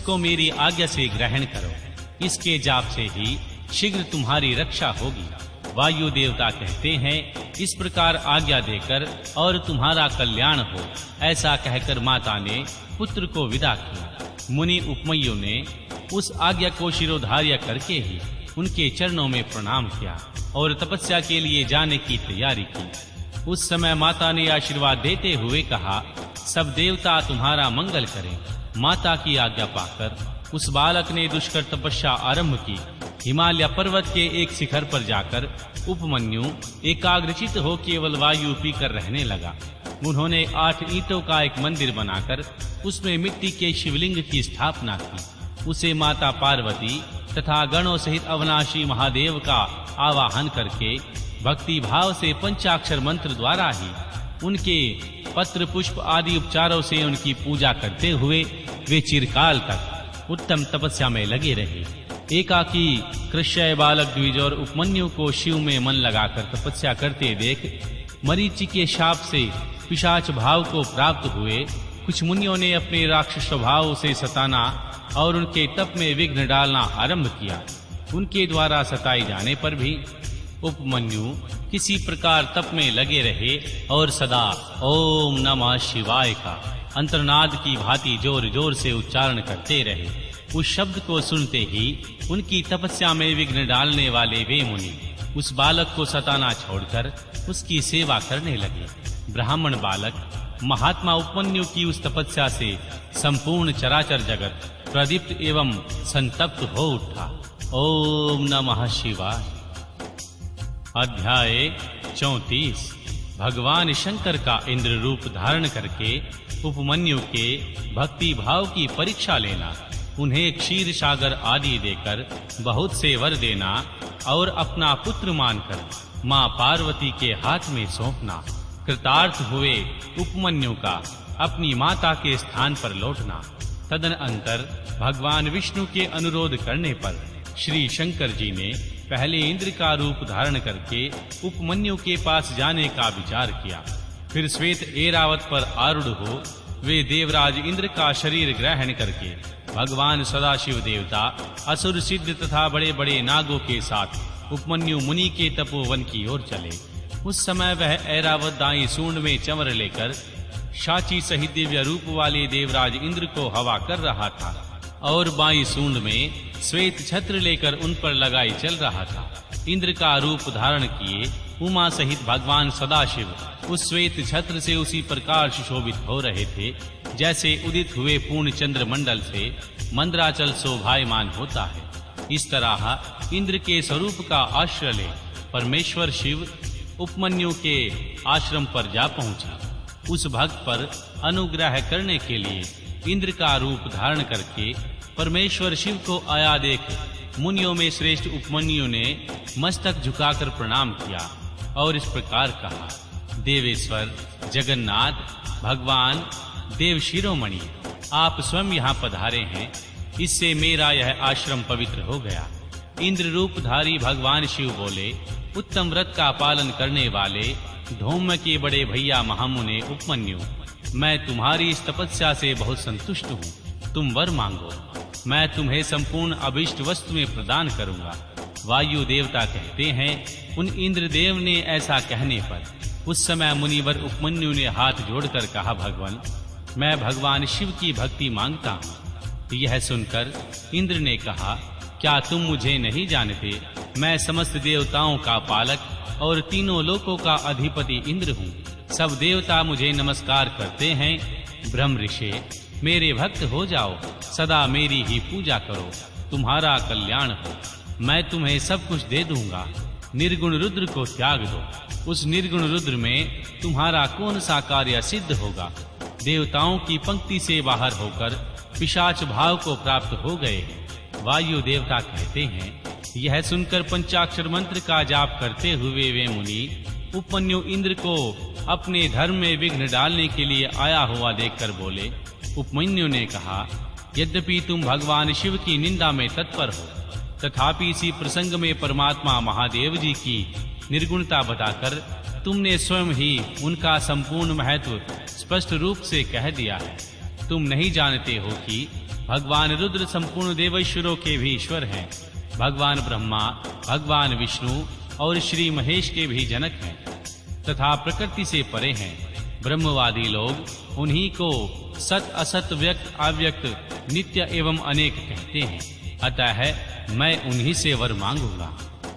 उसको मेरी आज्ञा से ग्रहण करो। इसके जाप से ही शीघ्र तुम्हारी रक्षा होगी। वायु देवता कहते हैं, इस प्रकार आज्ञा देकर और तुम्हारा कल्याण हो, ऐसा कहकर माता ने पुत्र को विदा किया। मुनि उपमन्यु ने उस आज्ञा को शिरोधार्य करके ही उनके चरणों में प्रणाम किया और तपस्या के लिए जाने की तैयारी की। उस समय माता ने आशीर्वाद देते हुए कहा, सब देवता तुम्हारा मंगल करें। माता की आज्ञा पाकर उस बालक ने दुष्कर तपस्या आरंभ की। हिमालय पर्वत के एक शिखर पर जाकर उपमन्यु एकाग्रचित हो केवल वायु पीकर रहने लगा। उन्होंने 8 ईंटों का एक मंदिर बनाकर उसमें मिट्टी के शिवलिंग की स्थापना की। उसे माता पार्वती तथा गणों सहित अविनाशी महादेव का आवाहन करके भक्ति भाव से पंचाक्षर मंत्र द्वारा ही उनके पत्र पुष्प आदि उपचारों से उनकी पूजा करते हुए वे चिरकाल तक उत्तम तपस्या में लगे रहे। एकाकी कृष्य बालक द्विज और उपमन्यु को शिव में मन लगाकर तपस्या करते देख मरीचि के शाप से पिशाच भाव को प्राप्त हुए कुछ मुनियों ने अपने राक्षस स्वभाव से सताना और उनके तप में विघ्न डालना आरंभ किया। उनके द्वारा सताए जाने पर भी उपमन्यु किसी प्रकार तप में लगे रहे और सदा ओम नमः शिवाय का अंतर्नाद की भांति जोर जोर से उच्चारण करते रहे। उस शब्द को सुनते ही उनकी तपस्या में विघ्न डालने वाले वे मुनि उस बालक को सताना छोड़कर उसकी सेवा करने लगे। ब्राह्मण बालक महात्मा उपमन्यु की उस तपस्या से संपूर्ण चराचर जगत प्रदीप्त एवं संतप्त हो उठा। ओम नमः शिवाय। अध्याय 34। भगवान शंकर का इंद्र रूप धारण करके उपमन्यु के भक्ति भाव की परीक्षा लेना, उन्हें क्षीर सागर आदि देकर बहुत से वर देना और अपना पुत्र मानकर मां पार्वती के हाथ में सौंपना। कृतार्थ हुए उपमन्यु का अपनी माता के स्थान पर लौटना। तदनंतर भगवान विष्णु के अनुरोध करने पर श्री शंकर जी ने पहले इंद्र का रूप धारण करके उपमन्यु के पास जाने का विचार किया। फिर श्वेत ऐरावत पर आरूढ़ हो वे देवराज इंद्र का शरीर ग्रहण करके भगवान सदाशिव देवता, असुर सिद्ध तथा बड़े बड़े नागों के साथ उपमन्यु मुनि के तपोवन की ओर चले। उस समय वह ऐरावत दाई सूंड में चंवर लेकर शाची सहित दिव्य रूप वाले देवराज इंद्र को हवा कर रहा था और बाई सूंड में श्वेत छत्र लेकर उन पर लगाई चल रहा था। इंद्र का रूप धारण किए उमा सहित भगवान सदाशिव उस श्वेत छत्र से उसी प्रकार सुशोभित हो रहे थे जैसे उदित हुए पूर्ण चंद्र मंडल से मंद्राचल शोभायमान होता है। इस तरह इंद्र के स्वरूप का आश्रय ले परमेश्वर शिव उपमन्यु के आश्रम पर जा पहुंचे। उस भक्त पर अनुग्रह करने के लिए इंद्र का रूप धारण करके परमेश्वर शिव को आया देख मुनियों में श्रेष्ठ उपमन्यु ने मस्तक झुकाकर प्रणाम किया और इस प्रकार कहा, देवेश्वर जगन्नाथ भगवान देव शिरोमणि, आप स्वयं यहाँ पधारे हैं, इससे मेरा यह आश्रम पवित्र हो गया। इंद्र रूपधारी भगवान शिव बोले, उत्तम व्रत का पालन करने वाले धौम्य के बड़े भैया महामुने उपमन्यु, मैं तुम्हारी इस तपस्या से बहुत संतुष्ट हूँ। तुम वर मांगो, मैं तुम्हें संपूर्ण अभिष्ट वस्तुएं प्रदान करूंगा। वायु देवता कहते हैं, उन इंद्रदेव ने ऐसा कहने पर उस समय मुनिवर उपमन्यु ने हाथ जोड़कर कहा, भगवान मैं भगवान शिव की भक्ति मांगता हूँ। यह सुनकर इंद्र ने कहा, क्या तुम मुझे नहीं जानते? मैं समस्त देवताओं का पालक और तीनों लोकों का अधिपति इंद्र हूँ। सब देवता मुझे नमस्कार करते हैं। ब्रह्म ऋषि मेरे भक्त हो जाओ, सदा मेरी ही पूजा करो, तुम्हारा कल्याण हो। मैं तुम्हें सब कुछ दे दूंगा। निर्गुण रुद्र को त्याग दो, उस निर्गुण रुद्र में तुम्हारा कौन सा कार्य सिद्ध होगा। देवताओं की पंक्ति से बाहर होकर पिशाच भाव को प्राप्त हो गए। वायु देवता कहते हैं, यह सुनकर पंचाक्षर मंत्र का जाप करते हुए वे मुनि उपमन्यु इंद्र को अपने धर्म में विघ्न डालने के लिए आया हुआ देखकर बोले। उपमन्यु ने कहा, यद्यपि तुम भगवान शिव की निंदा में तत्पर हो, तथापि इसी प्रसंग में परमात्मा महादेव जी की निर्गुणता बताकर तुमने स्वयं ही उनका संपूर्ण महत्व स्पष्ट रूप से कह दिया है। तुम नहीं जानते हो कि भगवान रुद्र संपूर्ण देवेश्वरों के भी ईश्वर हैं। भगवान ब्रह्मा, भगवान विष्णु और श्री महेश के भी जनक हैं तथा प्रकृति से परे हैं। ब्रह्मवादी लोग उन्हीं को सत असत व्यक्त अव्यक्त नित्य एवं अनेक कहते हैं। अतः मैं उन्हीं से वर मांगूंगा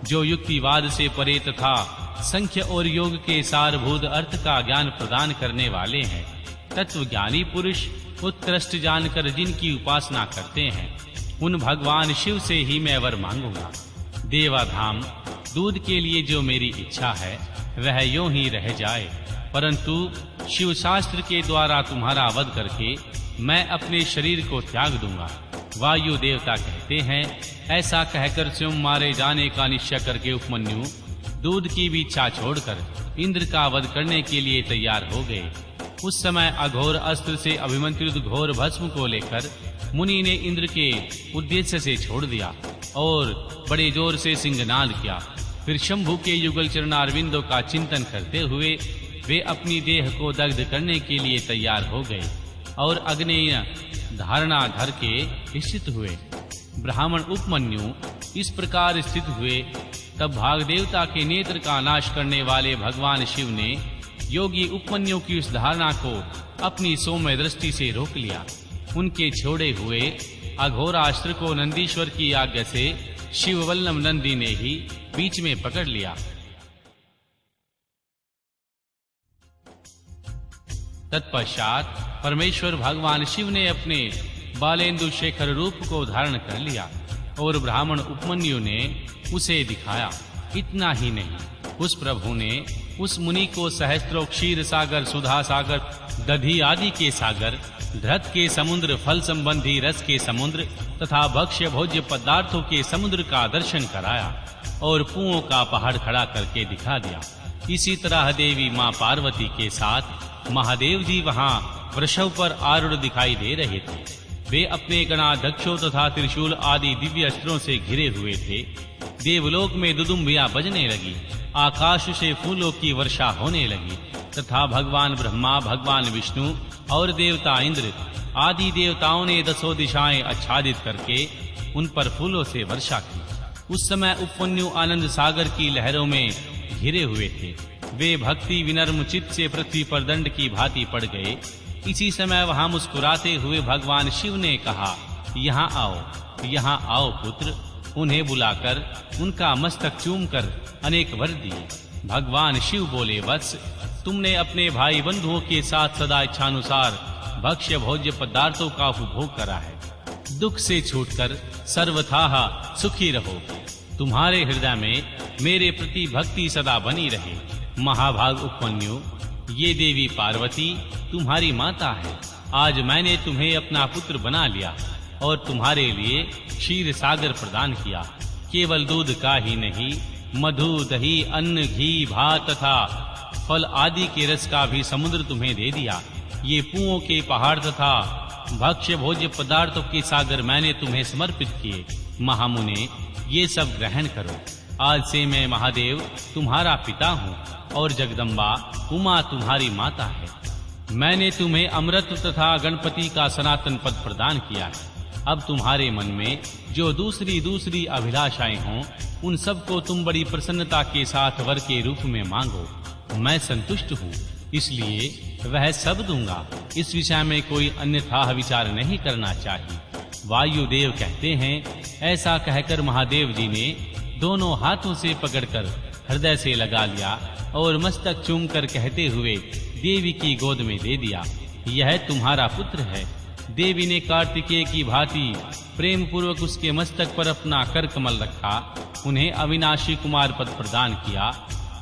जो युक्तिवाद से परे तथा संख्य और योग के सारभूत अर्थ का ज्ञान प्रदान करने वाले हैं। तत्वज्ञानी पुरुष उत्कृष्ट जानकर जिनकी उपासना करते हैं, उन भगवान शिव से ही मैं वर मांगूंगा। देवाधाम दूध के लिए जो मेरी इच्छा है वह यूं ही रह जाए, परंतु शिव शास्त्र के द्वारा तुम्हारा वध करके मैं अपने शरीर को त्याग दूंगा। वायु देवता कहते हैं, ऐसा कहकर स्वयं मारे जाने का निश्चय करके उपमन्यु दूध की भी इच्छा छोड़कर इंद्र का वध करने के लिए तैयार हो गए। उस समय अघोर अस्त्र से अभिमंत्रित घोर भस्म को लेकर मुनि ने इंद्र के उद्देश्य से छोड़ दिया और बड़े जोर से सिंहनाद किया। फिर शंभु के युगल चरणारविंदों का चिंतन करते हुए वे अपनी देह को दग्ध करने के लिए तैयार हो गए और अग्नेय धारणा धर के स्थित हुए। ब्राह्मण उपमन्यु इस प्रकार स्थित हुए तब भाग देवता के नेत्र का नाश करने वाले भगवान शिव ने योगी उपमन्यु की उस धारणा को अपनी सौम्य दृष्टि से रोक लिया। उनके छोड़े हुए अघोरास्त्र को नंदीश्वर की आज्ञा से शिव वल्लभ नंदी ने ही बीच में पकड़ लिया। तत्पश्चात परमेश्वर भगवान शिव ने अपने बालेंदु शेखर रूप को धारण कर लिया और ब्राह्मण उपमन्यु ने उसे दिखाया। इतना ही नहीं, उस प्रभु ने उस मुनि को सहस्त्रों क्षीर सागर, सुधा सागर, दधि आदि के सागर, धृत के समुद्र, फल संबंधी रस के समुद्र तथा भक्ष्य भोज्य पदार्थों के समुद्र का दर्शन कराया और पुओं का पहाड़ खड़ा करके दिखा दिया। इसी तरह देवी मां पार्वती के साथ महादेव जी वहां वृषभ पर आरूढ़ दिखाई दे रहे थे। वे अपने गणाध्यक्षों तथा त्रिशूल आदि दिव्य अस्त्रों से घिरे हुए थे। देवलोक में दुदुम्बियां बजने लगी, आकाश से फूलों की वर्षा होने लगी तथा भगवान ब्रह्मा, भगवान विष्णु और देवता इंद्र आदि देवताओं ने दसों दिशाएं आच्छादित करके उन पर फूलों से वर्षा की। उस समय उपमन्यु आनंद सागर की लहरों में घिरे हुए थे। वे भक्ति विनम्र चित्त से पृथ्वी पर दंड की भांति पड़ गए। इसी समय वहां मुस्कुराते हुए भगवान शिव ने कहा, यहाँ आओ पुत्र। उन्हें बुलाकर उनका मस्तक चूमकर अनेक वर दिए। भगवान शिव बोले, वत्स, तुमने अपने भाई बंधुओं के साथ सदा इच्छानुसार भक्ष्य भोज्य पदार्थों का उपभोग करा है। दुख से छूटकर सर्वथा सुखी रहो। तुम्हारे हृदय में मेरे प्रति भक्ति सदा बनी रहे। महाभाग उपमन्यु, ये देवी पार्वती तुम्हारी माता है। आज मैंने तुम्हें अपना पुत्र बना लिया और तुम्हारे लिए क्षीर सागर प्रदान किया। केवल दूध का ही नहीं, मधु, दही, अन्न, घी, भात तथा फल आदि के रस का भी समुद्र तुम्हें दे दिया। ये पुओं के पहाड़ तथा भक्ष्य भोज्य पदार्थों के सागर मैंने तुम्हें समर्पित किए। महामुने, ये सब ग्रहण करो। आज से मैं महादेव तुम्हारा पिता हूँ और जगदम्बा उमा तुम्हारी माता है। मैंने तुम्हें अमृत तथा गणपति का सनातन पद प्रदान किया है। अब तुम्हारे मन में जो दूसरी अभिलाषाएं हों, उन सब को तुम बड़ी प्रसन्नता के साथ वर के रूप में मांगो। मैं संतुष्ट हूँ, इसलिए वह सब दूंगा। इस विषय में कोई अन्यथा विचार नहीं करना चाहिए। वायुदेव कहते हैं, ऐसा कहकर महादेव जी ने दोनों हाथों से पकड़कर हृदय से लगा लिया और मस्तक चूमकर कहते हुए देवी की गोद में दे दिया, यह तुम्हारा पुत्र है। देवी ने कार्तिकेय की भांति प्रेम पूर्वक उसके मस्तक पर अपना कर कमल रखा, उन्हें अविनाशी कुमार पद प्रदान किया।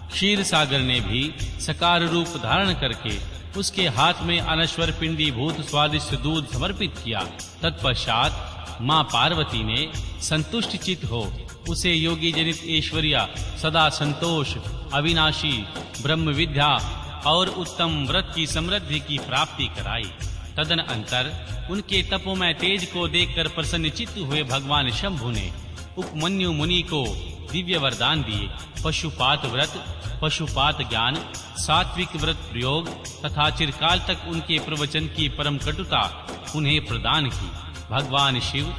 क्षीर सागर ने भी सकार रूप धारण करके उसके हाथ में अनश्वर पिंडी भूत स्वादिष्ट दूध समर्पित किया। तत्पश्चात मां पार्वती ने संतुष्ट चित्त हो उसे योगी जनित ऐश्वर्य, सदा संतोष, अविनाशी ब्रह्म विद्या और उत्तम व्रत की समृद्धि की प्राप्ति कराई। तदन अंतर उनके तपोमय तेज को देखकर प्रसन्न चित्त हुए भगवान शंभु ने उपमन्यु मुनि को दिव्य वरदान दिए। पशुपात व्रत, पशुपात ज्ञान, सात्विक व्रत प्रयोग तथा चिरकाल तक उनके प्रवचन की परम कटुता उन्हें प्रदान की। भगवान शिव